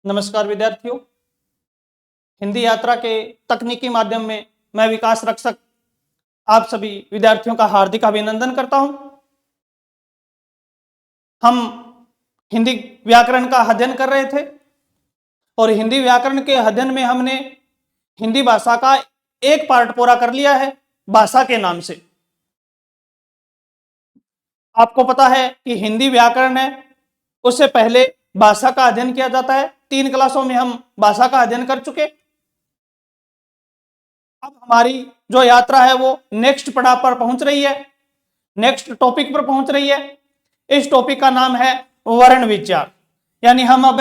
नमस्कार विद्यार्थियों, हिंदी यात्रा के तकनीकी माध्यम में मैं विकास रक्षक आप सभी विद्यार्थियों का हार्दिक अभिनंदन करता हूं। हम हिंदी व्याकरण का अध्ययन कर रहे थे और हिंदी व्याकरण के अध्ययन में हमने हिंदी भाषा का एक पार्ट पूरा कर लिया है, भाषा के नाम से। आपको पता है कि हिंदी व्याकरण है, उससे पहले भाषा का अध्ययन किया जाता है। 3 क्लासों में हम भाषा का अध्ययन कर चुके। अब हमारी जो यात्रा है वो नेक्स्ट पड़ाव पर पहुंच रही है, नेक्स्ट टॉपिक पर पहुंच रही है। इस टॉपिक का नाम है वर्ण विचार, यानी हम अब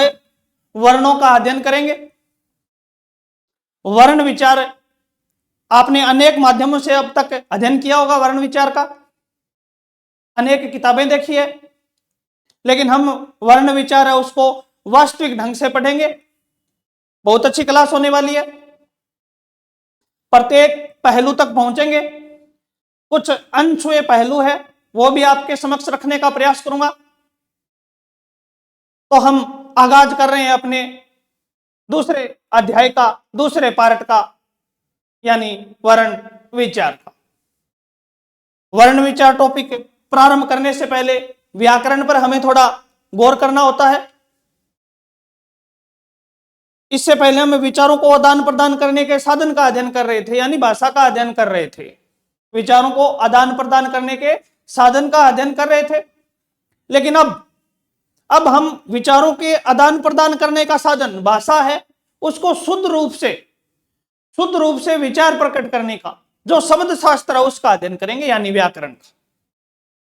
वर्णों का अध्ययन करेंगे। वर्ण विचार आपने अनेक माध्यमों से अब तक अध्ययन किया होगा, वर्ण विचार का अनेक किताबें देखी है, लेकिन हम वर्ण विचार है उसको वास्तविक ढंग से पढ़ेंगे। बहुत अच्छी क्लास होने वाली है, प्रत्येक पहलू तक पहुंचेंगे। कुछ अनछुए पहलू है वो भी आपके समक्ष रखने का प्रयास करूंगा। तो हम आगाज कर रहे हैं अपने दूसरे अध्याय का, दूसरे पार्ट का, यानी वर्ण विचार का। वर्ण विचार टॉपिक प्रारंभ करने से पहले व्याकरण पर हमें थोड़ा गौर करना होता है। इससे पहले हम विचारों को आदान प्रदान करने के साधन का अध्ययन कर रहे थे, यानी भाषा का अध्ययन कर रहे थे। विचारों को आदान प्रदान करने के साधन का अध्ययन कर रहे थे, लेकिन अब हम विचारों के आदान प्रदान करने का साधन भाषा है, उसको शुद्ध रूप से विचार प्रकट करने का जो शब्द शास्त्र है उसका अध्ययन करेंगे, यानी व्याकरण का।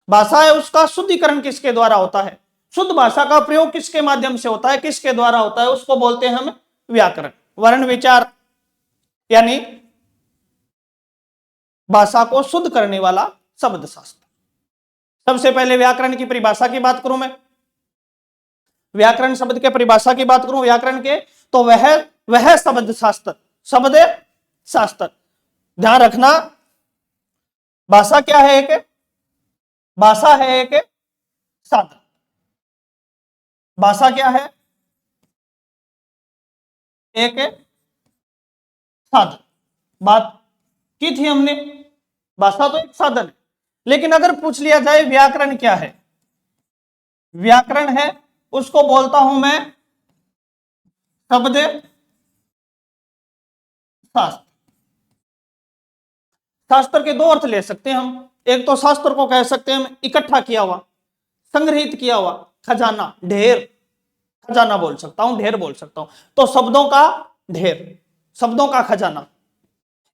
भाषा है उसका शुद्धिकरण किसके द्वारा होता है, शुद्ध भाषा का प्रयोग किसके माध्यम से होता है, किसके द्वारा होता है, उसको बोलते हैं हम व्याकरण। वर्ण विचार यानी भाषा को शुद्ध करने वाला शब्द शास्त्र। सबसे पहले व्याकरण की परिभाषा की बात करूं, मैं व्याकरण शब्द के परिभाषा की बात करूं व्याकरण के, तो वह शब्द शास्त्र। ध्यान रखना, भाषा क्या है, भाषा है एक साधन। भाषा क्या है, एक साधन। बात की थी हमने, भाषा तो एक साधन है, लेकिन अगर पूछ लिया जाए व्याकरण क्या है, व्याकरण है उसको बोलता हूं मैं शब्द शास्त्र। शास्त्र के 2 अर्थ ले सकते हैं हम। एक तो शास्त्र को कह सकते हैं हम इकट्ठा किया हुआ, संग्रहित किया हुआ खजाना, ढेर, खजाना बोल सकता हूं, ढेर बोल सकता हूं। तो शब्दों का ढेर, शब्दों का खजाना।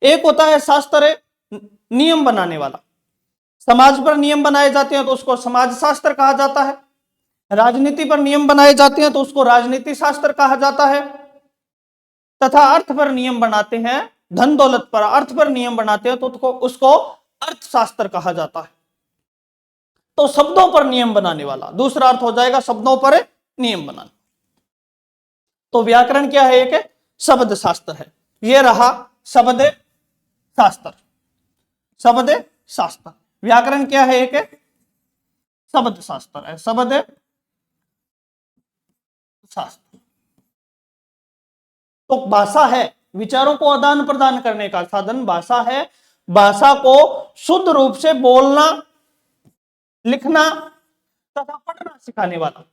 एक होता है शास्त्र नियम बनाने वाला, समाज पर नियम बनाए जाते हैं तो उसको समाज शास्त्र कहा जाता है। राजनीति पर नियम बनाए जाते हैं तो उसको राजनीति शास्त्र कहा जाता है। तथा अर्थ पर नियम बनाते हैं, धन दौलत पर, अर्थ पर नियम बनाते हैं तो उसको अर्थशास्त्र कहा जाता है। तो शब्दों पर नियम बनाने वाला दूसरा अर्थ हो जाएगा शब्दों पर नियम बनाना। तो व्याकरण क्या है, एक शब्द शास्त्र है। यह रहा शब्द शास्त्र। शब्द शास्त्र, व्याकरण क्या है, एक शब्द शास्त्र है, शब्द शास्त्र। तो भाषा है विचारों को आदान प्रदान करने का साधन, भाषा है भाषा को शुद्ध रूप से बोलना, लिखना तथा पढ़ना सिखाने वाला।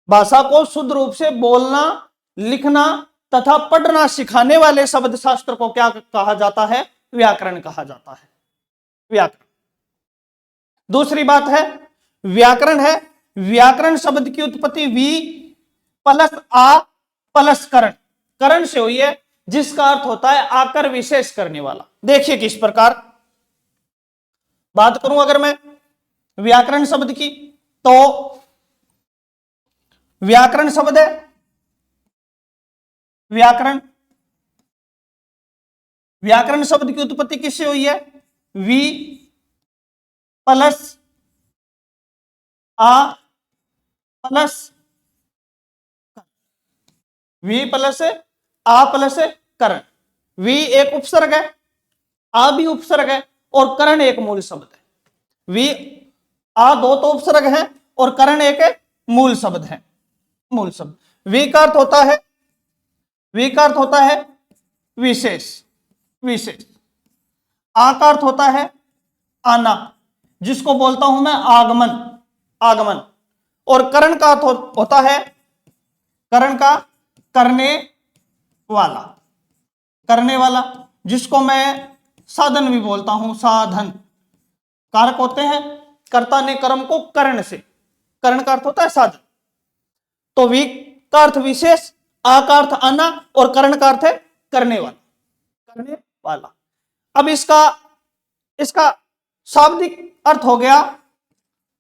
भाषा को शुद्ध रूप से बोलना, लिखना तथा पढ़ना सिखाने वाले शब्द शास्त्र को क्या कहा जाता है, व्याकरण कहा जाता है, व्याकरण। दूसरी बात है व्याकरण है, व्याकरण शब्द की उत्पत्ति वी प्लस आ प्लस करण, करण से हुई है, जिसका अर्थ होता है आकर विशेष करने वाला। देखिए किस प्रकार बात करूं अगर मैं व्याकरण शब्द की, तो व्याकरण शब्द है, व्याकरण शब्द की उत्पत्ति किससे हुई है, वी प्लस आ प्लस, वी प्लस आ प्लस करण। वी एक उपसर्ग है, आ भी उपसर्ग है और करण एक मूल शब्द है। वी आ 2 तो उपसर्ग है और करण एक मूल शब्द है, मूल शब्द। वी का अर्थ होता है, वी का अर्थ होता है विशेष, विशेष। आ का अर्थ होता है आना, जिसको बोलता हूं मैं आगमन, आगमन। और करण का अर्थ होता है, करण का करने वाला, करने वाला, जिसको मैं साधन भी बोलता हूं, साधन। कारक होते हैं, कर्ता ने कर्म को करण से, करण का अर्थ होता है साधन। तो वी का अर्थ विशेष, आ का अर्थ आना, और करण का अर्थ है करने वाला, करने वाला। अब इसका इसका शाब्दिक अर्थ हो गया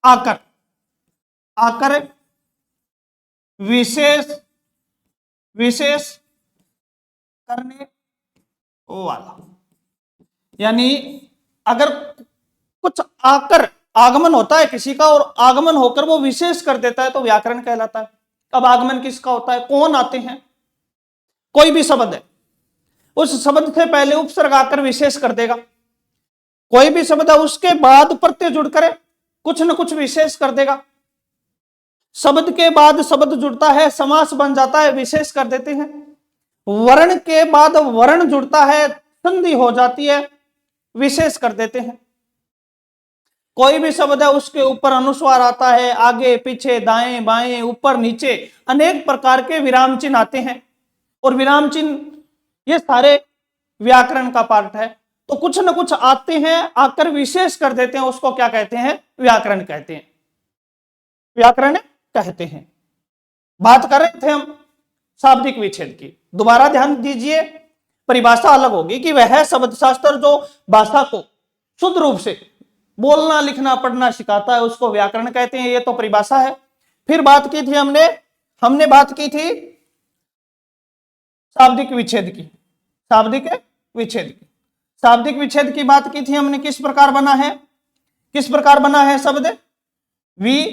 आकर, आकर विशेष, विशेष करने वाला। यानी अगर कुछ आकर, आगमन होता है किसी का और आगमन होकर वो विशेष कर देता है तो व्याकरण कहलाता है। अब आगमन किसका होता है, कौन आते हैं, कोई भी शब्द है, उस शब्द से पहले उपसर्ग आकर विशेष कर देगा। कोई भी शब्द है उसके बाद प्रत्यय जुड़कर कुछ न कुछ विशेष कर देगा। शब्द के बाद शब्द जुड़ता है, समास बन जाता है, विशेष कर देते हैं। वर्ण के बाद वर्ण जुड़ता है, संधि हो जाती है, विशेष कर देते हैं। कोई भी शब्द है उसके ऊपर अनुस्वार आता है, आगे पीछे दाएं बाएं ऊपर नीचे अनेक प्रकार के विराम चिन्ह आते हैं, और विराम चिन्ह ये सारे व्याकरण का पार्ट है। तो कुछ न कुछ आते हैं, आकर विशेष कर देते हैं, उसको क्या कहते हैं, व्याकरण कहते हैं, व्याकरण कहते हैं। बात कर रहे थे हम शाब्दिक विच्छेद की, दोबारा ध्यान दीजिए, परिभाषा अलग होगी कि वह शब्द शास्त्र जो भाषा को शुद्ध रूप से बोलना लिखना पढ़ना सिखाता है उसको व्याकरण कहते हैं, ये तो परिभाषा है। फिर बात की थी हमने बात की थी शाब्दिक विच्छेद की, शाब्दिक विच्छेद की, शाब्दिक विच्छेद की बात की थी हमने। किस प्रकार बना है, किस प्रकार बना है शब्द, वी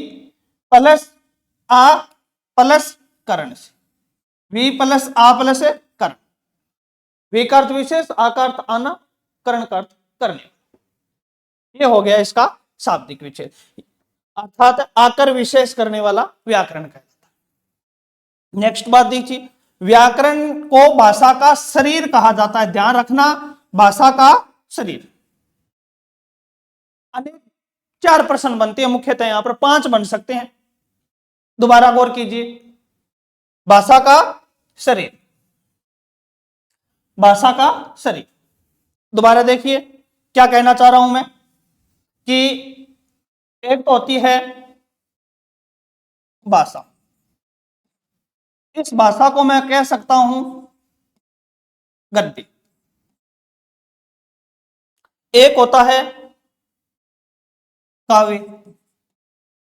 प्लस आ प्लस करण से, वी प्लस आ प्लस करण। वी का अर्थ विशेष, आ का अर्थ आना, करण का अर्थ करने। ये हो गया इसका शाब्दिक विच्छेद, अर्थात आकर विशेष करने वाला व्याकरण कहलाता है। नेक्स्ट बात देखिए, व्याकरण को भाषा का शरीर कहा जाता है। ध्यान रखना, भाषा का शरीर। अनेक 4 प्रश्न बनते हैं, मुख्यतः यहां पर 5 बन सकते हैं। दोबारा गौर कीजिए, भाषा का शरीर, भाषा का शरीर। दोबारा देखिए क्या कहना चाह रहा हूं मैं, कि एक तो होती है भाषा, इस भाषा को मैं कह सकता हूं गद्य। एक होता है काव्य,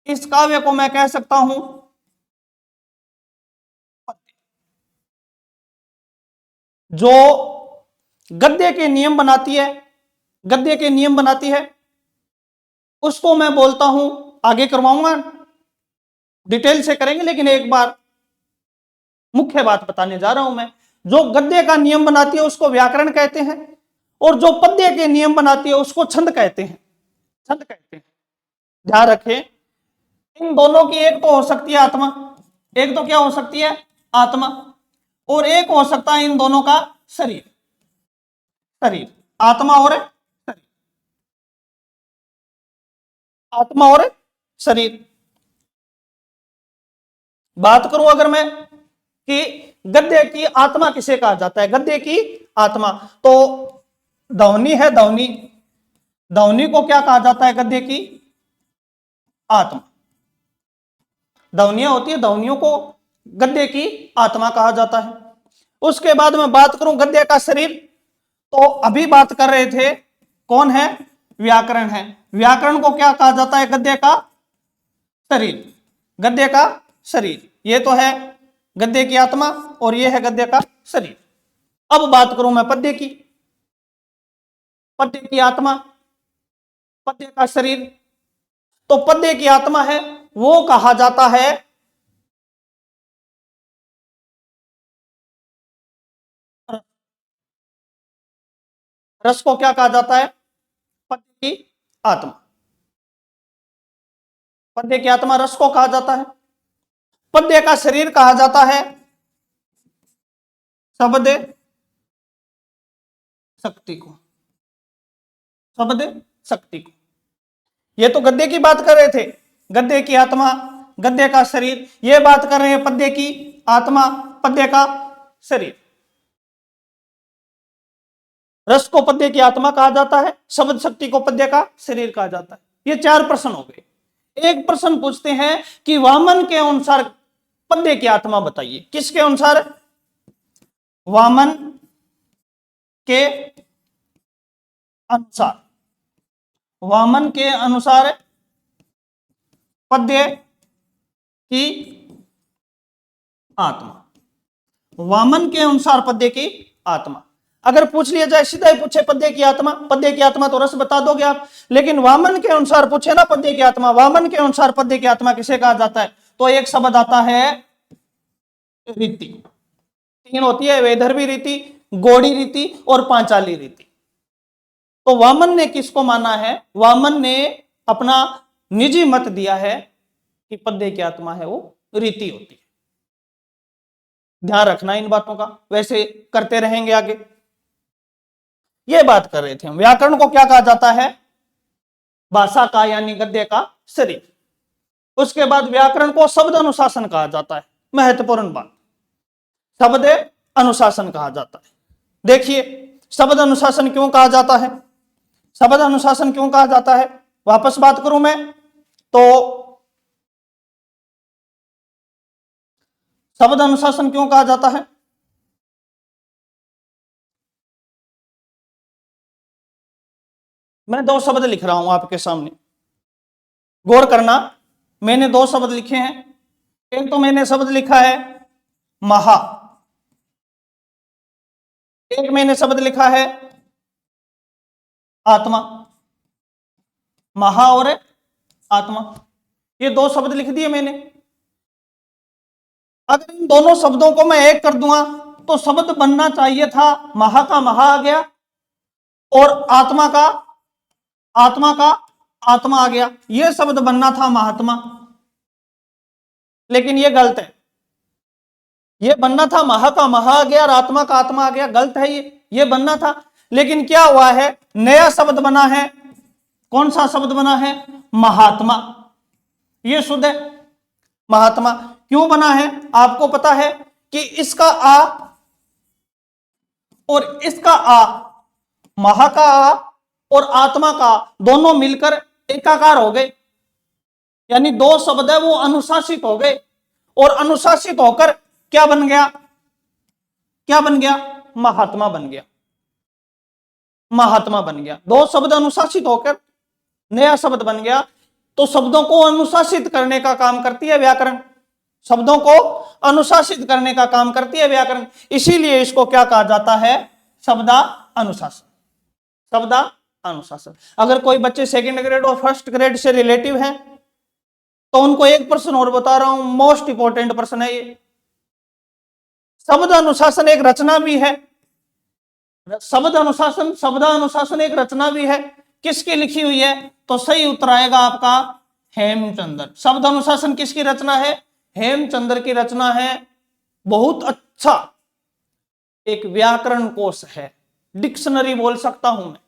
इस काव्य को मैं कह सकता हूं पद्य। जो गद्य के नियम बनाती है, गद्य के नियम बनाती है, उसको मैं बोलता हूं, आगे करवाऊंगा डिटेल से करेंगे, लेकिन एक बार मुख्य बात बताने जा रहा हूं मैं। जो गद्य का नियम बनाती है उसको व्याकरण कहते हैं, और जो पद्य के नियम बनाती है उसको छंद कहते हैं, छंद कहते हैं। ध्यान रखें, इन दोनों की एक तो हो सकती है आत्मा, एक तो क्या हो सकती है आत्मा, और एक हो सकता है इन दोनों का शरीर, शरीर, आत्मा और शरीर, आत्मा और शरीर। बात करूं अगर मैं कि गद्य की आत्मा किसे कहा जाता है, गद्य की आत्मा, तो ध्वनि है, ध्वनि, ध्वनि को क्या कहा जाता है, गद्य की आत्मा। ध्वनियां होती है, ध्वनियों को गद्य की आत्मा कहा जाता है। उसके बाद में बात करूं गद्य का शरीर, तो अभी बात कर रहे थे कौन है, व्याकरण है। व्याकरण को क्या कहा जाता है, गद्य का शरीर, गद्य का शरीर। ये तो है गद्य की आत्मा और ये है गद्य का शरीर। अब बात करूं मैं पद्य की, पद्य की आत्मा, पद्य का शरीर। तो पद्य की आत्मा है वो कहा जाता है रस को क्या कहा जाता है, पद्य की आत्मा, पद्य की आत्मा रस को कहा जाता है। पद्य का शरीर कहा जाता है शब्द शक्ति को, शब्द शक्ति को। ये तो गद्य की बात कर रहे थे, गद्य की आत्मा, गद्य का शरीर। ये बात कर रहे हैं पद्य की आत्मा, पद्य का शरीर। रस को पद्य की आत्मा कहा जाता है, शब्द शक्ति को पद्य का शरीर कहा जाता है। ये 4 प्रश्न हो गए। एक प्रश्न पूछते हैं कि वामन के अनुसार पद्य की आत्मा बताइए। किसके अनुसार? वामन के अनुसार, वामन के अनुसार पद्य की आत्मा, वामन के अनुसार पद्य की आत्मा। अगर पूछ लिया जाए, सीधा ही पूछे पद्य की आत्मा, पद्य की आत्मा तो रस बता दोगे आप, लेकिन वामन के अनुसार पूछे ना पद्य की आत्मा, वामन के अनुसार पद्य की आत्मा किसे कहा जाता है? तो एक शब्द आता है रीति। 3 होती है, वैदर्भी रीति, गौड़ी रीति और पांचाली रीति। तो वामन ने किसको माना है? वामन ने अपना निजी मत दिया है कि पद्य की आत्मा है वो रीति होती है। ध्यान रखना इन बातों का, वैसे करते रहेंगे आगे। ये बात कर रहे थे हम। व्याकरण को क्या कहा जाता है? भाषा का यानी गद्य का शरीर। उसके बाद व्याकरण को शब्द अनुशासन कहा जाता है। महत्वपूर्ण बात, शब्द अनुशासन कहा जाता है। देखिए, शब्द अनुशासन क्यों कहा जाता है? शब्द अनुशासन क्यों कहा जाता है? वापस बात करूं मैं तो शब्द अनुशासन क्यों कहा जाता है? मैं 2 शब्द लिख रहा हूं आपके सामने, गौर करना। मैंने 2 शब्द लिखे हैं। एक तो मैंने शब्द लिखा है महा, एक मैंने शब्द लिखा है आत्मा। महा और आत्मा, ये 2 शब्द लिख दिए मैंने। अगर इन दोनों शब्दों को मैं एक कर दूंगा तो शब्द बनना चाहिए था महा का महा आ गया और आत्मा का आत्मा आ गया। यह शब्द बनना था महात्मा, लेकिन यह गलत है। यह बनना था महा का महा आ गया और आत्मा का आत्मा आ गया, गलत है। ये बनना था, लेकिन क्या हुआ है? नया शब्द बना है। कौन सा शब्द बना है? महात्मा। यह शुद्ध है, महात्मा। क्यों बना है? आपको पता है कि इसका आ और इसका आ, महा का आ और आत्मा का दोनों मिलकर एकाकार हो गए, यानी 2 शब्द है वो अनुशासित हो गए। और अनुशासित होकर क्या बन गया? क्या बन गया? महात्मा बन गया। महात्मा बन गया। 2 शब्द अनुशासित होकर नया शब्द बन गया। तो शब्दों को अनुशासित करने का काम करती है व्याकरण। शब्दों को अनुशासित करने का काम करती है व्याकरण। इसीलिए इसको क्या कहा जाता है? शब्दा अनुशासन। शब्दा अनुशासन। अगर कोई बच्चे 2nd ग्रेड और 1st ग्रेड से रिलेटिव हैं तो उनको एक प्रश्न और बता रहा हूं, मोस्ट इंपॉर्टेंट प्रश्न है ये। शब्द अनुशासन एक रचना भी है। शब्द अनुशासन एक रचना भी है। किसकी लिखी हुई है? तो सही उत्तर आएगा आपका हेमचंद्र। शब्द अनुशासन किसकी रचना है? हेमचंद्र की रचना है। बहुत अच्छा एक व्याकरण कोश है, डिक्शनरी बोल सकता हूं मैं,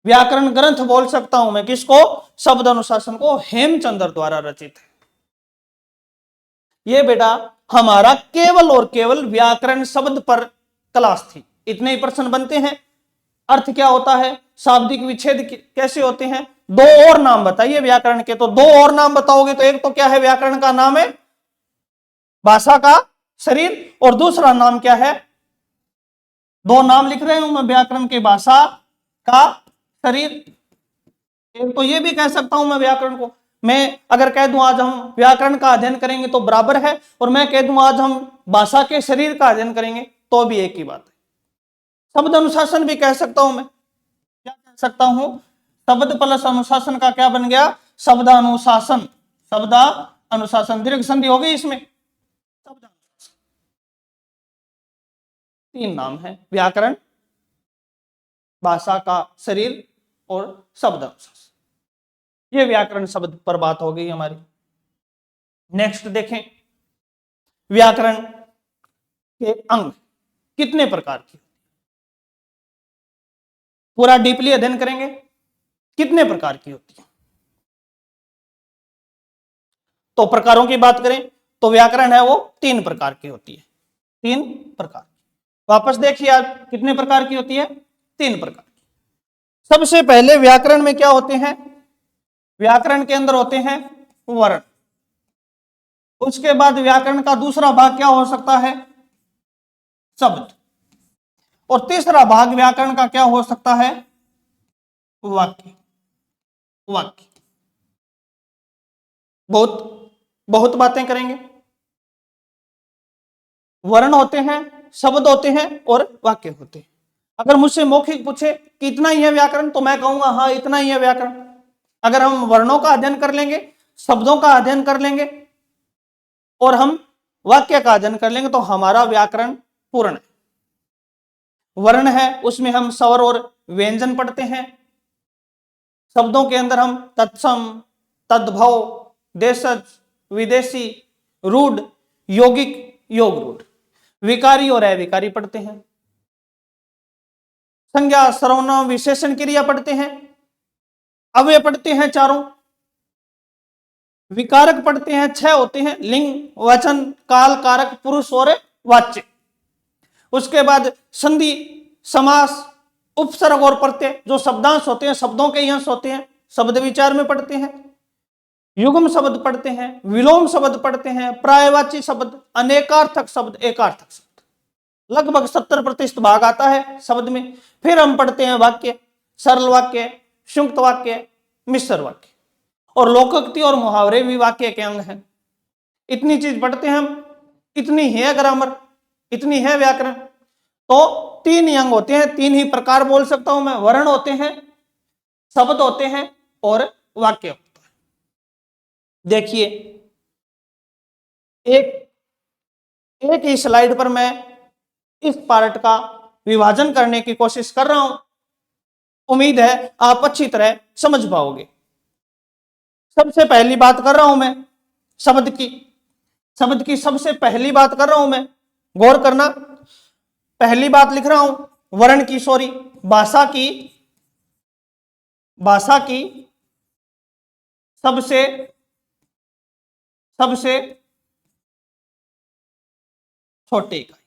व्याकरण ग्रंथ बोल सकता हूं मैं। किसको? शब्द अनुशासन को। हेमचंद्र द्वारा रचित है। ये बेटा हमारा केवल और केवल व्याकरण शब्द पर क्लास थी। इतने ही प्रश्न बनते हैं। अर्थ क्या होता है? शाब्दिक विच्छेद कैसे होते हैं? 2 और नाम बताइए व्याकरण के। तो 2 और नाम बताओगे तो एक तो क्या है? व्याकरण का नाम है भाषा का शरीर, और दूसरा नाम क्या है? 2 नाम लिख रहे हूं मैं व्याकरण के, भाषा का शरीर। एक तो ये भी कह सकता हूं मैं व्याकरण को, मैं अगर कह दूं आज हम व्याकरण का अध्ययन करेंगे तो बराबर है, और मैं कह दूं आज हम भाषा के शरीर का अध्ययन करेंगे तो भी एक ही बात है। शब्द अनुशासन भी कह सकता हूं मैं। क्या कह सकता हूं? शब्द प्लस अनुशासन का क्या बन गया? शब्दानुशासन। शब्दानुशासन, दीर्घ संधि हो गई इसमें। 3 नाम है, व्याकरण, भाषा का शरीर और शब्द अनुशासन। ये व्याकरण शब्द पर बात हो गई हमारी। नेक्स्ट देखें, व्याकरण के अंग कितने प्रकार के, पूरा डीपली अध्ययन करेंगे कितने प्रकार की होती है। तो प्रकारों की बात करें तो व्याकरण है वो 3 प्रकार की होती है, 3 प्रकार। वापस देखिए आप कितने प्रकार की होती है, 3 प्रकार की। सबसे पहले व्याकरण में क्या होते हैं, व्याकरण के अंदर होते हैं वर्ण। उसके बाद व्याकरण का दूसरा भाग क्या हो सकता है, शब्द। और तीसरा भाग व्याकरण का क्या हो सकता है, वाक्य। वाक्य बहुत बहुत बातें करेंगे। वर्ण होते हैं, शब्द होते हैं और वाक्य होते हैं। अगर मुझसे मौखिक पूछे कि इतना ही है व्याकरण, तो मैं कहूंगा हाँ इतना ही है व्याकरण। अगर हम वर्णों का अध्ययन कर लेंगे, शब्दों का अध्ययन कर लेंगे और हम वाक्य का अध्ययन कर लेंगे तो हमारा व्याकरण पूर्ण है। वर्ण है उसमें हम स्वर और व्यंजन पढ़ते हैं। शब्दों के अंदर हम तत्सम, तद्भव, देशज, विदेशी, रूढ़, यौगिक, योग रूढ़, विकारी और अविकारी पढ़ते हैं। संज्ञा, सर्वनाम, विशेषण, क्रिया पढ़ते हैं। अव्यय पढ़ते हैं 4। विकारक पढ़ते हैं 6 होते हैं, लिंग, वचन, काल, कारक, पुरुष और वाच्य। उसके बाद संधि, समास, उपसर्ग और प्रत्यय जो शब्दांश होते हैं, शब्दों के अंश होते हैं, शब्द विचार में पढ़ते हैं। युग्म शब्द पढ़ते हैं, विलोम शब्द पढ़ते हैं, प्रायवाची शब्द, अनेकार्थक शब्द, एकार्थक शब्द, लगभग 70% भाग आता है शब्द में। फिर हम पढ़ते हैं वाक्य, सरल वाक्य, संयुक्त वाक्य, मिश्र वाक्य, और लोकोक्ति और मुहावरे भी वाक्य के अंग हैं। इतनी चीज पढ़ते हैं हम, इतनी है ग्रामर, इतनी है व्याकरण। तो 3 ही अंग होते हैं, 3 ही प्रकार बोल सकता हूं मैं, वर्ण होते हैं, शब्द होते हैं और वाक्य होता है। देखिए एक ही स्लाइड पर मैं इस पार्ट का विभाजन करने की कोशिश कर रहा हूं। उम्मीद है आप अच्छी तरह समझ पाओगे। सबसे पहली बात कर रहा हूं मैं शब्द की, शब्द की सबसे पहली बात कर रहा हूं मैं, गौर करना। पहली बात लिख रहा हूं वर्ण की, सॉरी, भाषा की सबसे छोटी इकाई।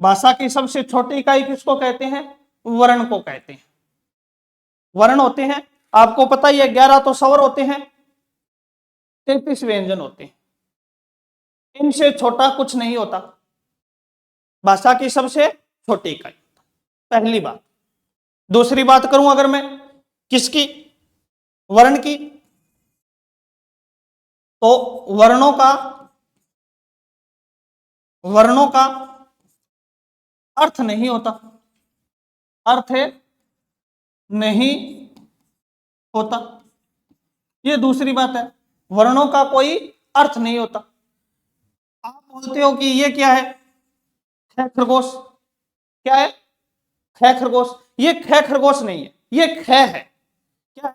भाषा की सबसे छोटी इकाई किसको कहते हैं, वर्ण को कहते हैं। वर्ण होते हैं, आपको पता ही है, 11 तो स्वर होते हैं, 33 व्यंजन होते हैं। इनसे छोटा कुछ नहीं होता, भाषा की सबसे छोटी इकाई। पहली बात। दूसरी बात करूं अगर मैं किसकी, वर्ण की, तो वर्णों का अर्थ नहीं होता, अर्थ नहीं होता। ये दूसरी बात है, वर्णों का कोई अर्थ नहीं होता। आप बोलते हो कि ये क्या है, ख खरगोश, क्या है, ख खरगोश। ये ख खरगोश नहीं है, ये ख है। क्या है,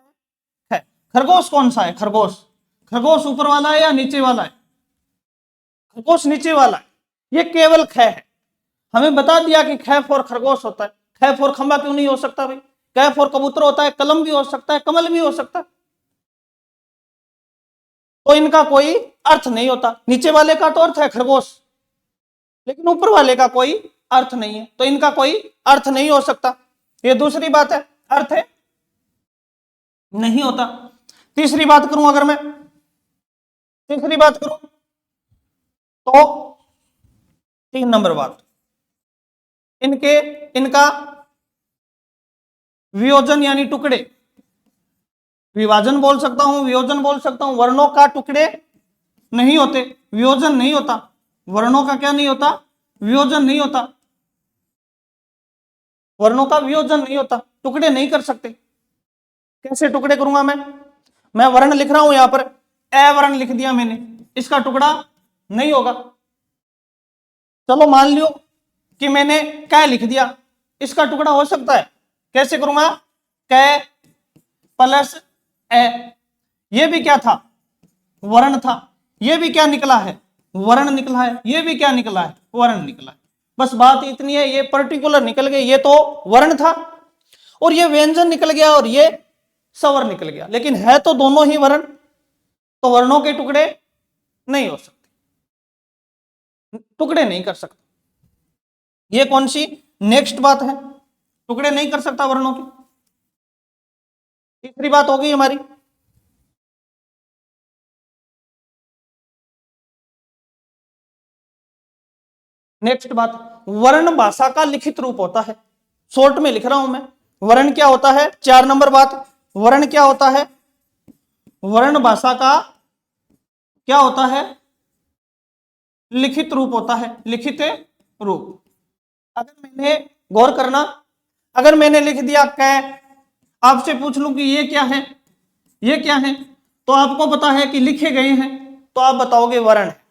ख। खरगोश कौन सा है, खरगोश, खरगोश ऊपर वाला है या नीचे वाला है, खरगोश नीचे वाला है। ये केवल ख है। हमें बता दिया कि ख फॉर खरगोश होता है, ख फॉर खंबा क्यों नहीं हो सकता भाई, क फॉर कबूतर होता है, कलम भी हो सकता है, कमल भी हो सकता है। तो इनका कोई अर्थ नहीं होता। नीचे वाले का तो अर्थ है खरगोश, लेकिन ऊपर वाले का कोई अर्थ नहीं है, तो इनका कोई अर्थ नहीं हो सकता। ये दूसरी बात है, अर्थ है नहीं होता। तीसरी बात करूं अगर मैं, तीसरी बात करूं तो 3 नंबर बात, इनका वियोजन यानी टुकड़े, विभाजन बोल सकता हूं, वियोजन बोल सकता हूं। वर्णों का टुकड़े नहीं होते, वियोजन नहीं होता। वर्णों का क्या नहीं होता, वियोजन नहीं होता। वर्णों का वियोजन नहीं होता, टुकड़े नहीं कर सकते। कैसे टुकड़े करूंगा मैं वर्ण लिख रहा हूं, यहां पर ए वर्ण लिख दिया मैंने, इसका टुकड़ा नहीं होगा। चलो मान लियो कि मैंने कै लिख दिया, इसका टुकड़ा हो सकता है। कैसे करूंगा, कै प्लस ए, ये भी क्या था, वर्ण था। ये भी क्या निकला है, वर्ण निकला है, ये भी क्या निकला है, वर्ण निकला है। बस बात इतनी है, ये पर्टिकुलर निकल गए, ये तो वर्ण था और ये व्यंजन निकल गया और ये स्वर निकल गया, लेकिन है तो दोनों ही वर्ण, तो वर्णों के टुकड़े नहीं हो सकते, टुकड़े नहीं कर सकते। ये कौन सी नेक्स्ट बात है, टुकड़े नहीं कर सकता वर्णों की। तीसरी बात होगी हमारी, नेक्स्ट बात, वर्ण भाषा का लिखित रूप होता है। शॉर्ट में लिख रहा हूं मैं, वर्ण क्या होता है, 4 नंबर बात, वर्ण क्या होता है, वर्ण भाषा का क्या होता है, लिखित रूप होता है, लिखित रूप। अगर मैंने गौर करना, अगर मैंने लिख दिया कै, आपसे पूछ लूं कि ये क्या है, ये क्या है, तो आपको पता है कि लिखे गए हैं, तो आप बताओगे वर्ण है।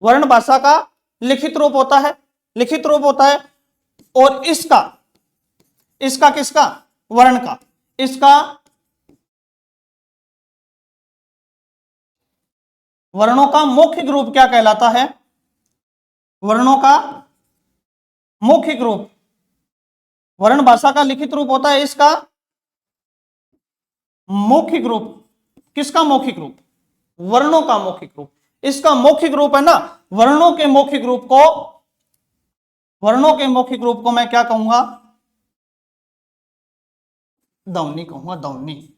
वर्ण भाषा का लिखित रूप होता है, लिखित रूप होता है। और इसका, इसका किसका, वर्ण का, इसका वर्णों का मौखिक रूप क्या कहलाता है, वर्णों का मौखिक रूप, वर्ण भाषा का लिखित रूप होता है, इसका मौखिक रूप, किसका मौखिक रूप, वर्णों का मौखिक रूप, इसका मौखिक रूप है ना। वर्णों के मौखिक रूप को, वर्णों के मौखिक रूप को मैं क्या कहूंगा, ध्वनि कहूंगा, ध्वनि।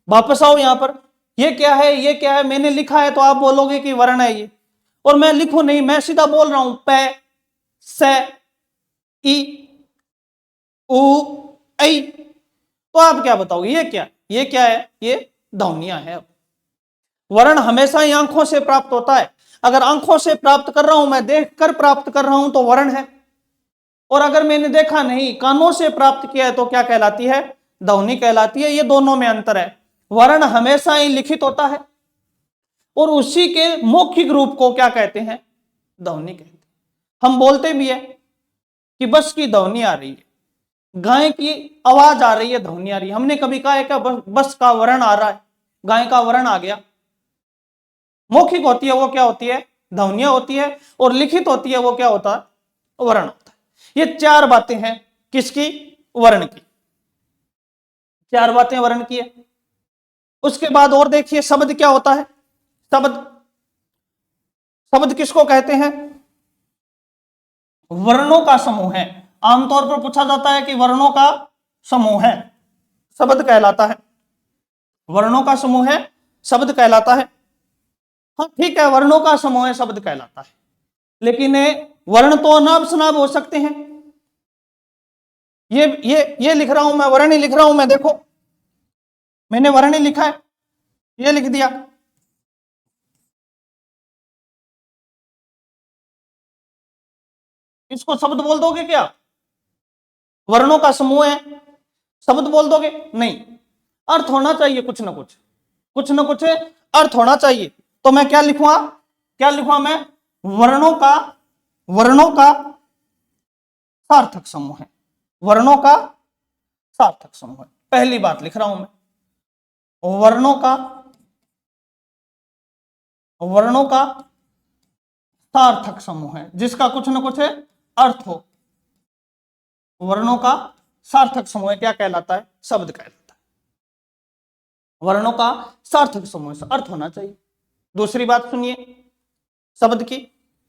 वापस आओ यहां पर, ये क्या है, ये क्या है, मैंने लिखा है तो आप बोलोगे कि वर्ण है ये, और मैं लिखूं नहीं, मैं सीधा बोल रहा हूं पे, से, ई, उ, ऐ, तो आप क्या बताओगे ये क्या, ये क्या है, ये ध्वनियां है। वर्ण हमेशा ही आंखों से प्राप्त होता है। अगर आंखों से प्राप्त कर रहा हूं मैं, देखकर प्राप्त कर रहा हूं तो वर्ण है, और अगर मैंने देखा नहीं, कानों से प्राप्त किया है, तो क्या कहलाती है, ध्वनि कहलाती है। ये दोनों में अंतर है, वर्ण हमेशा ही लिखित होता है और उसी के मौखिक रूप को क्या कहते हैं, ध्वनि कहते हैं। हम बोलते भी है कि बस की ध्वनि आ रही है, गाय की आवाज आ रही है, ध्वनि आ रही है। हमने कभी कहा है क्या बस का वर्ण आ रहा है, गाय का वर्ण आ गया। मौखिक होती है वो क्या होती है, ध्वनियां होती है, और लिखित होती है वो क्या होता है, वर्ण होता है। ये 4 बातें हैं किसकी, वर्ण की, 4 बातें वर्ण की है। उसके बाद और देखिए शब्द क्या होता है, शब्द, शब्द किसको कहते हैं, वर्णों का समूह है। आमतौर पर पूछा जाता है कि वर्णों का समूह है, शब्द कहलाता है, वर्णों का समूह है, शब्द कहलाता है। हाँ ठीक है, वर्णों का समूह है, शब्द कहलाता है, लेकिन वर्ण तो अनाब शनाब हो सकते हैं। ये लिख रहा हूं मैं, वर्ण ही लिख रहा हूं मैं, देखो मैंने वर्ण ही लिखा है, ये लिख दिया, इसको शब्द बोल दोगे क्या, वर्णों का समूह है, शब्द बोल दोगे, नहीं, अर्थ होना चाहिए, कुछ ना कुछ, कुछ ना कुछ अर्थ होना चाहिए। तो मैं क्या लिखूंगा, क्या लिखूंगा मैं, वर्णों का, वर्णों का सार्थक समूह है, वर्णों का सार्थक समूह है। पहली बात लिख रहा हूं मैं, वर्णों का, वर्णों का सार्थक समूह है, जिसका कुछ ना कुछ अर्थ हो, वर्णों का सार्थक समूह क्या कहलाता है, शब्द कहलाता है। वर्णों का सार्थक समूह से अर्थ होना चाहिए। दूसरी बात सुनिए शब्द की,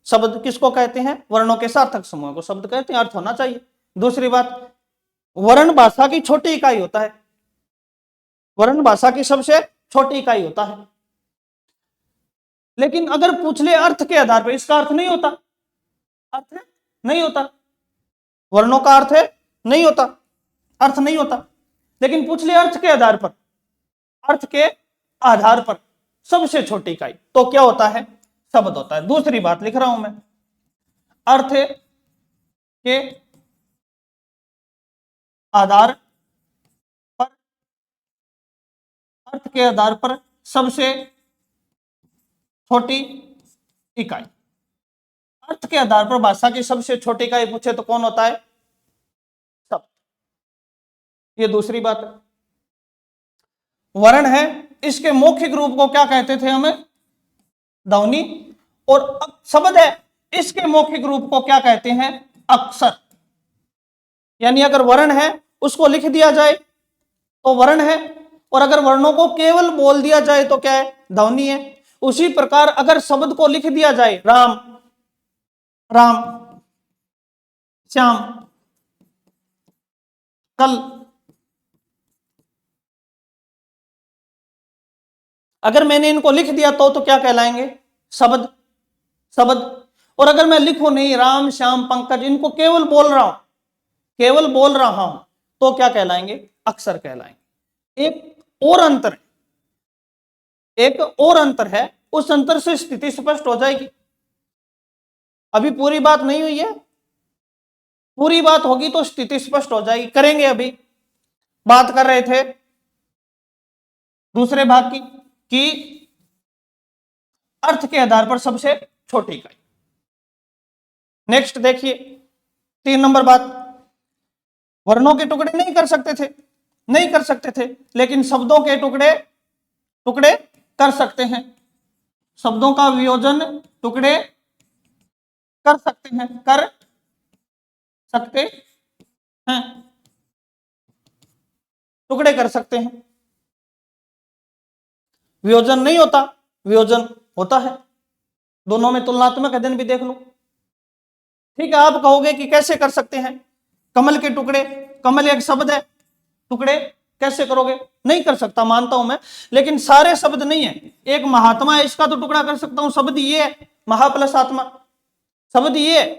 शब्द किसको कहते हैं, वर्णों के सार्थक समूह को शब्द कहते हैं, अर्थ होना चाहिए। दूसरी बात, वर्ण भाषा की छोटी इकाई होता है, वर्ण भाषा की सबसे छोटी इकाई होता है, लेकिन अगर पूछ ले अर्थ के आधार पर, इसका अर्थ नहीं होता, अर्थ नहीं होता, वर्णों का अर्थ नहीं होता, अर्थ नहीं होता, लेकिन पूछ ले अर्थ के आधार पर, अर्थ के आधार पर सबसे छोटी इकाई तो क्या होता है, शब्द होता है। दूसरी बात लिख रहा हूं मैं, अर्थ के आधार पर, अर्थ के आधार पर सबसे छोटी इकाई, अर्थ के आधार पर भाषा की सबसे छोटी इकाई पूछे तो कौन होता है, शब्द। ये दूसरी बात है। वर्ण है इसके मौखिक रूप को क्या कहते थे हमें? ध्वनि। और शब्द है, इसके मौखिक रूप को क्या कहते हैं? अक्षर। यानी अगर वर्ण है उसको लिख दिया जाए तो वर्ण है, और अगर वर्णों को केवल बोल दिया जाए तो क्या है? ध्वनि है। उसी प्रकार अगर शब्द को लिख दिया जाए, राम, राम, श्याम, कल, अगर मैंने इनको लिख दिया तो क्या कहलाएंगे? शब्द, शब्द। और अगर मैं लिखूं नहीं, राम, श्याम, पंकज, इनको केवल बोल रहा हूं, केवल बोल रहा हूं, तो क्या कहलाएंगे? अक्षर कहलाएंगे। एक और अंतर है, एक और अंतर है, उस अंतर से स्थिति स्पष्ट हो जाएगी। अभी पूरी बात नहीं हुई है, पूरी बात होगी तो स्थिति स्पष्ट हो जाएगी। करेंगे। अभी बात कर रहे थे दूसरे भाग की कि अर्थ के आधार पर सबसे छोटी इकाई। नेक्स्ट देखिए 3 नंबर बात, वर्णों के टुकड़े नहीं कर सकते थे, नहीं कर सकते थे, लेकिन शब्दों के टुकड़े टुकड़े कर सकते हैं। शब्दों का वियोजन टुकड़े कर सकते हैं, कर सकते हैं, टुकड़े कर सकते हैं। वियोजन नहीं होता, वियोजन होता है। दोनों में तुलनात्मक अध्ययन भी देख लो। ठीक है, आप कहोगे कि कैसे कर सकते हैं? कमल के टुकड़े, कमल एक शब्द है, टुकड़े कैसे करोगे? नहीं कर सकता, मानता हूं मैं, लेकिन सारे शब्द नहीं है। एक महात्मा है, इसका तो टुकड़ा कर सकता हूं, शब्द ये है, महा प्लस आत्मा, शब्द ये है।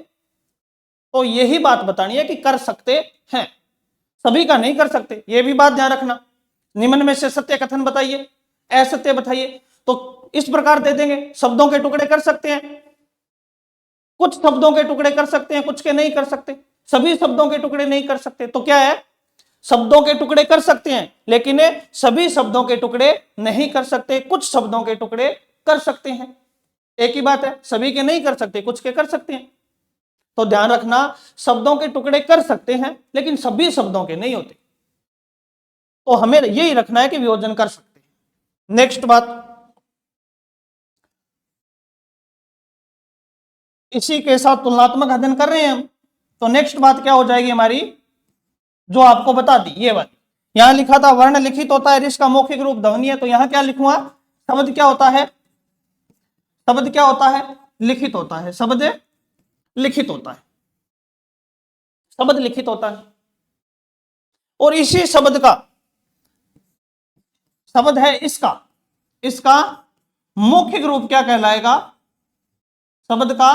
तो यही बात बतानी है कि कर सकते हैं, सभी का नहीं कर सकते, ये भी बात ध्यान रखना। निम्न में से सत्य कथन बताइए, असत्य बताइए। तो इस प्रकार दे देंगे, शब्दों के टुकड़े कर सकते हैं, कुछ शब्दों के टुकड़े कर सकते हैं, कुछ के नहीं कर सकते, सभी शब्दों के टुकड़े नहीं कर सकते। तो क्या है? शब्दों के टुकड़े कर सकते हैं, लेकिन सभी शब्दों के टुकड़े नहीं कर सकते, कुछ शब्दों के टुकड़े कर सकते हैं। एक ही बात है, सभी के नहीं कर सकते, कुछ के कर सकते हैं। तो ध्यान रखना, शब्दों के टुकड़े कर सकते हैं लेकिन सभी शब्दों के नहीं होते। तो हमें यही रखना है कि वियोजन कर सकते हैं। नेक्स्ट बात, इसी के साथ तुलनात्मक अध्ययन कर रहे हैं हम। तो नेक्स्ट बात क्या हो जाएगी हमारी, जो आपको बता दी ये बात। यहां लिखा था वर्ण लिखित होता है, इसका मौखिक रूप ध्वनि है। तो यहां क्या लिखूंगा? शब्द क्या होता है? शब्द क्या होता है? लिखित होता है। शब्द लिखित होता है, शब्द लिखित होता है। और इसी शब्द का, शब्द है इसका, इसका मौखिक रूप क्या कहलाएगा? शब्द का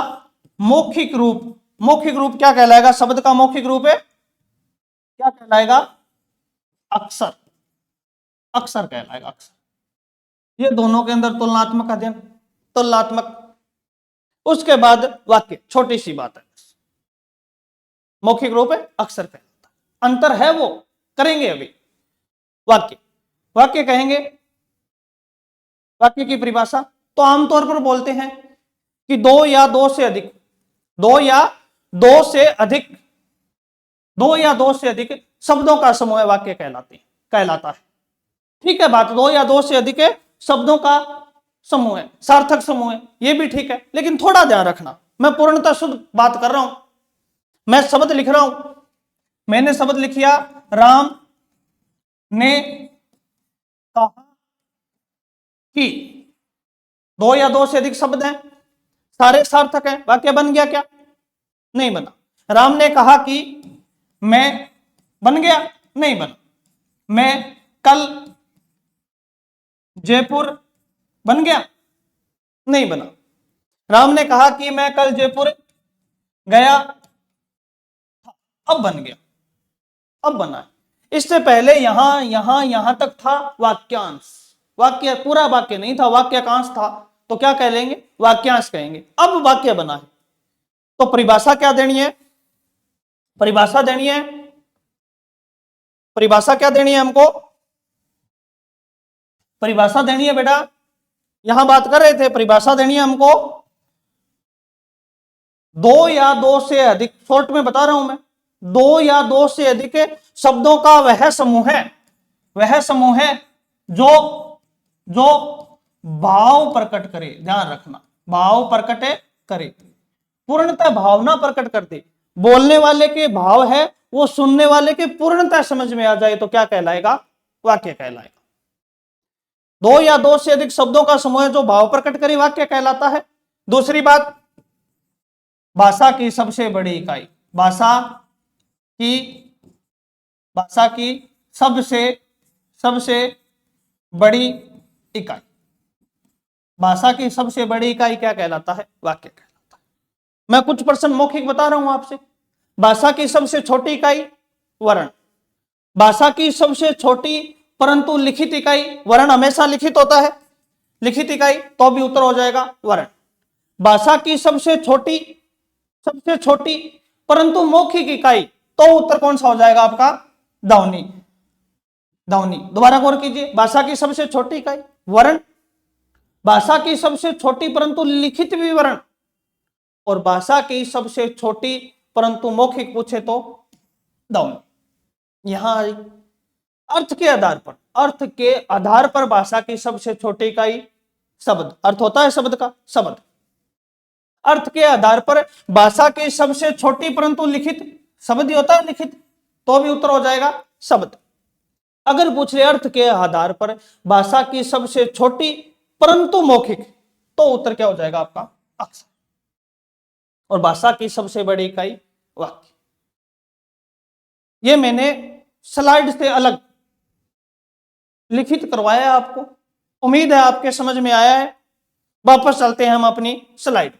मौखिक रूप, मौखिक रूप क्या कहलाएगा? शब्द का मौखिक रूप है क्या कहलाएगा? अक्षर, अक्षर कहलाएगा, अक्षर। ये दोनों के अंदर तुलनात्मक अध्ययन, तुलनात्मक। उसके बाद वाक्य, छोटी सी बात है, मौखिक रूप है, अक्षर कहलाता है। अंतर है वो, करेंगे अभी। वाक्य, वाक्य कहेंगे, वाक्य की परिभाषा तो आमतौर पर बोलते हैं कि दो या दो से अधिक, दो या दो से अधिक, दो या दो से अधिक शब्दों का समूह वाक्य कहलाता है। ठीक है बात, दो या दो से अधिक शब्दों का समूह है, सार्थक समूह है, ये भी ठीक है। लेकिन थोड़ा ध्यान रखना, मैं पूर्णतः शुद्ध बात कर रहा हूं, मैं शब्द लिख रहा हूं। मैंने शब्द लिखिया, राम ने कहा कि, दो या दो से अधिक शब्द हैं, सारे सार्थक हैं, वाक्य बन गया क्या? नहीं बना। राम ने कहा कि मैं, बन गया? नहीं बना। मैं कल जयपुर, बन गया? नहीं बना। राम ने कहा कि मैं कल जयपुर गया, अब बन गया, अब बना है। इससे पहले यहां यहां यहां तक था वाक्यांश, वाक्य पूरा वाक्य नहीं था, वाक्यांश था, तो क्या कह लेंगे? वाक्यांश कहेंगे। अब वाक्य बना है, तो परिभाषा क्या देनी है? परिभाषा देनी है, परिभाषा क्या देनी है हमको? परिभाषा देनी है बेटा, यहां बात कर रहे थे, परिभाषा देनी है हमको। दो या दो से अधिक, शॉर्ट में बता रहा हूं मैं, दो या दो से अधिक शब्दों का वह समूह है, वह समूह है जो जो भाव प्रकट करे, ध्यान रखना, भाव प्रकट करे, पूर्णतः भावना प्रकट कर दे, बोलने वाले के भाव है वो सुनने वाले के पूर्णतः समझ में आ जाए तो क्या कहलाएगा? वाक्य कहलाएगा। दो या दो से अधिक शब्दों का समूह जो भाव प्रकट करे वाक्य कहलाता है। दूसरी बात, भाषा की सबसे बड़ी इकाई, भाषा की सबसे बड़ी इकाई, भाषा की सबसे बड़ी इकाई क्या कहलाता है? वाक्य कहलाता है। मैं कुछ पर्सन मौखिक बता रहा हूं आपसे। भाषा की सबसे छोटी इकाई वर्ण, भाषा की सबसे छोटी परंतु लिखित इकाई, वर्ण हमेशा लिखित होता है, लिखित इकाई तो भी उत्तर हो जाएगा वर्ण। भाषा की सबसे छोटी परंतु मौखिक इकाई तो उत्तर कौन सा हो जाएगा आपका? ध्वनि। ध्वनि। दोबारा गौर कीजिए, भाषा की सबसे छोटी इकाई वर्ण, भाषा की सबसे छोटी परंतु लिखित भी वर्ण, और भाषा की सबसे छोटी परंतु मौखिक पूछे तो ध्वनि। यहां अर्थ के आधार पर भाषा की सबसे छोटी इकाई शब्द, अर्थ होता है शब्द का, शब्द। अर्थ के आधार पर भाषा की सबसे छोटी परंतु लिखित, शब्द ही होता है लिखित, तो भी उत्तर हो जाएगा शब्द। अगर पूछ ले अर्थ के आधार पर भाषा की सबसे छोटी परंतु मौखिक, तो उत्तर क्या हो जाएगा आपका? अक्षर। और भाषा की सबसे बड़ी इकाई वाक्य। ये मैंने स्लाइड से अलग लिखित करवाया है आपको, उम्मीद है आपके समझ में आया है। वापस चलते हैं हम अपनी स्लाइड।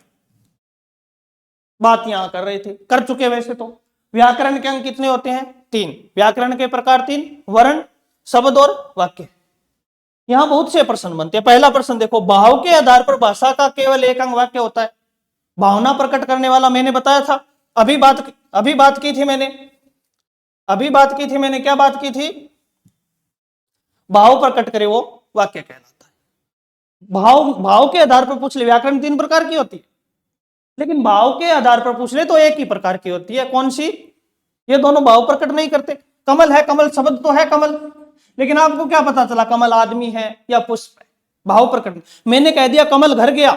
बात यहां कर रहे थे, कर चुके वैसे तो। व्याकरण के अंक कितने होते हैं? 3। व्याकरण के प्रकार 3, वर्ण, शब्द और वाक्य। यहां बहुत से प्रश्न बनते हैं। पहला प्रश्न देखो, भाव के आधार पर भाषा का केवल एक अंग वाक्य होता है। भावना प्रकट करने वाला मैंने बताया था, अभी बात की थी मैंने, क्या बात की थी? भाव प्रकट करे वो वाक्य कहलाता है। भाव के आधार पर पूछ ले, व्याकरण 3 प्रकार की होती है, लेकिन भाव के आधार पर पूछ ले तो एक ही प्रकार की होती है। कौन सी? ये दोनों भाव प्रकट नहीं करते। कमल है, कमल शब्द तो है कमल, लेकिन आपको क्या पता चला कमल आदमी है या पुष्प है? भाव प्रकट। मैंने कह दिया कमल घर गया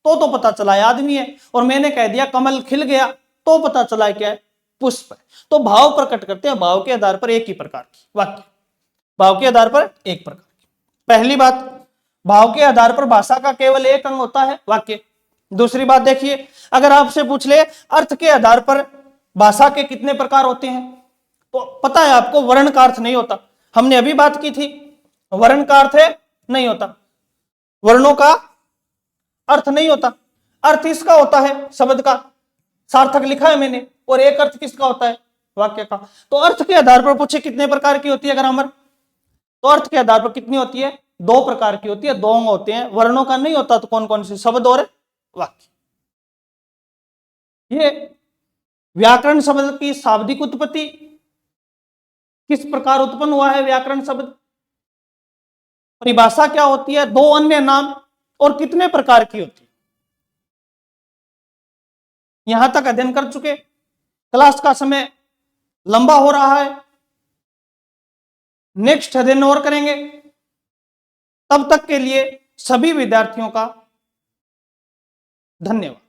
तो पता चला है आदमी है, और मैंने कह दिया कमल खिल गया तो पता चला है क्या है? पुष्प है। तो भाव प्रकट करते हैं भाव के आधार पर एक ही प्रकार की वाक्य, भाव के आधार पर एक प्रकार की। पहली बात, भाव के आधार पर भाषा का केवल एक अंग होता है वाक्य। दूसरी बात देखिए, अगर आपसे पूछ ले अर्थ के आधार पर भाषा के कितने प्रकार होते हैं, तो पता है आपको वर्ण का अर्थ नहीं होता। हमने अभी बात की थी, वर्ण का अर्थ है नहीं होता, वर्णों का अर्थ नहीं होता। अर्थ इसका होता है शब्द का, सार्थक लिखा है मैंने, और एक अर्थ किसका होता है? वाक्य का। तो अर्थ के आधार पर पूछे कितने प्रकार की होती है ग्रामर, तो अर्थ के आधार पर कितनी होती है? 2 प्रकार की होती है, 2 अंग होते हैं। वर्णों का नहीं होता तो कौन कौन से? शब्द और वाक्य। ये व्याकरण शब्द की शाब्दिक उत्पत्ति, किस प्रकार उत्पन्न हुआ है व्याकरण शब्द, परिभाषा क्या होती है, 2 अन्य नाम, और कितने प्रकार की होती है। यहां तक अध्ययन कर चुके। क्लास का समय लंबा हो रहा है, नेक्स्ट अध्ययन और करेंगे। तब तक के लिए सभी विद्यार्थियों का धन्यवाद।